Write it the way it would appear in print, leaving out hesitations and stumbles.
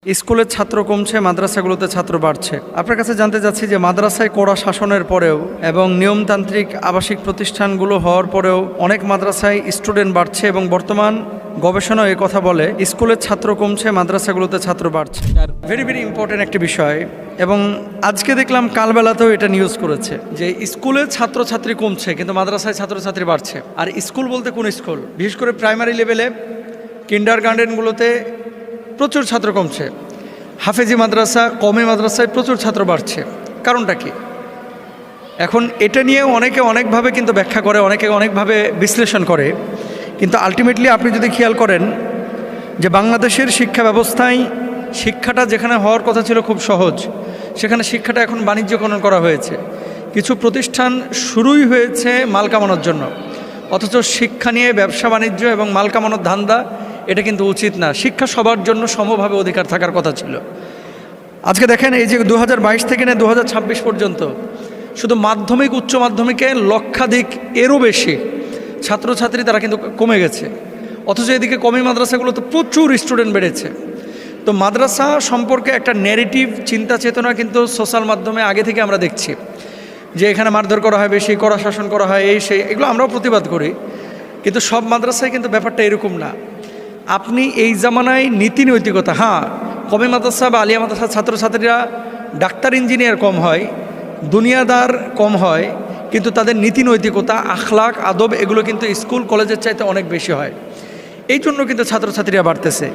স্কুলের ছাত্র কমছে, মাদ্রাসাগুলোতে ছাত্র বাড়ছে। আপনার কাছে জানতে চাচ্ছি যে মাদ্রাসায় কড়া শাসনের পরেও এবং নিয়মতান্ত্রিক আবাসিক প্রতিষ্ঠানগুলো হওয়ার পরেও অনেক মাদ্রাসায় স্টুডেন্ট বাড়ছে এবং বর্তমান গবেষণা এই কথা বলে স্কুলের ছাত্র কমছে, মাদ্রাসাগুলোতে ছাত্র বাড়ছে। ভেরি ভেরি ইম্পর্টেন্ট একটি বিষয়। এবং আজকে দেখলাম কালবেলাতেও এটা নিউজ করেছে যে স্কুলে ছাত্রছাত্রী কমছে কিন্তু মাদ্রাসায় ছাত্রছাত্রী বাড়ছে। আর স্কুল বলতে কোন স্কুল? বিশেষ করে প্রাইমারি লেভেলে কিন্ডার গার্ডেনগুলোতে প্রচুর ছাত্র কমছে। হাফেজি মাদ্রাসা, কওমি মাদ্রাসায় প্রচুর ছাত্র বাড়ছে। কারণটা কি? এখন এটা নিয়ে অনেকে অনেকভাবে কিন্তু ব্যাখ্যা করে, অনেকে অনেকভাবে বিশ্লেষণ করে, কিন্তু আলটিমেটলি আপনি যদি খেয়াল করেন যে বাংলাদেশের শিক্ষা ব্যবস্থায় শিক্ষাটা যেখানে হওয়ার কথা ছিল খুব সহজ, সেখানে শিক্ষাটা এখন বাণিজ্যকরণ করা হয়েছে। কিছু প্রতিষ্ঠান শুরুই হয়েছে মাল কামানোর জন্য, অথচ শিক্ষা নিয়ে ব্যবসা বাণিজ্য এবং মাল কামানোর ধান্দা এটা কিন্তু উচিত না। শিক্ষা সবার জন্য সমভাবে অধিকার থাকার কথা ছিল। আজকে দেখেন এই যে 2022 থেকে নিয়ে 2026 পর্যন্ত শুধু মাধ্যমিক, উচ্চ মাধ্যমিকে লক্ষাধিক এরও বেশি ছাত্রছাত্রী তারা কিন্তু কমে গেছে, অথচ এদিকে কওমি মাদ্রাসাগুলোতে প্রচুর স্টুডেন্ট বেড়েছে। তো মাদ্রাসা সম্পর্কে একটা ন্যারেটিভ চিন্তা চেতনা কিন্তু সোশ্যাল মাধ্যমে আগে থেকে আমরা দেখছি যে এখানে মারধর করা হয়, বেশি কড়া শাসন করা হয়, এই সেই, এগুলো আমরাও প্রতিবাদ করি। কিন্তু সব মাদ্রাসায় কিন্তু ব্যাপারটা এরকম না। আপনি এই জামানায় নীতি নৈতিকতা, হ্যাঁ কওমি মাদ্রাসা বা আলিয়া মাদ্রাসার ছাত্রছাত্রীরা ডাক্তার ইঞ্জিনিয়ার কম হয়, দুনিয়াদার কম হয়, কিন্তু তাদের নীতি নৈতিকতা, আখলাক, আদব এগুলো কিন্তু স্কুল কলেজের চাইতে অনেক বেশি হয়। এই জন্য কিন্তু ছাত্রছাত্রীরা বাড়তেছে।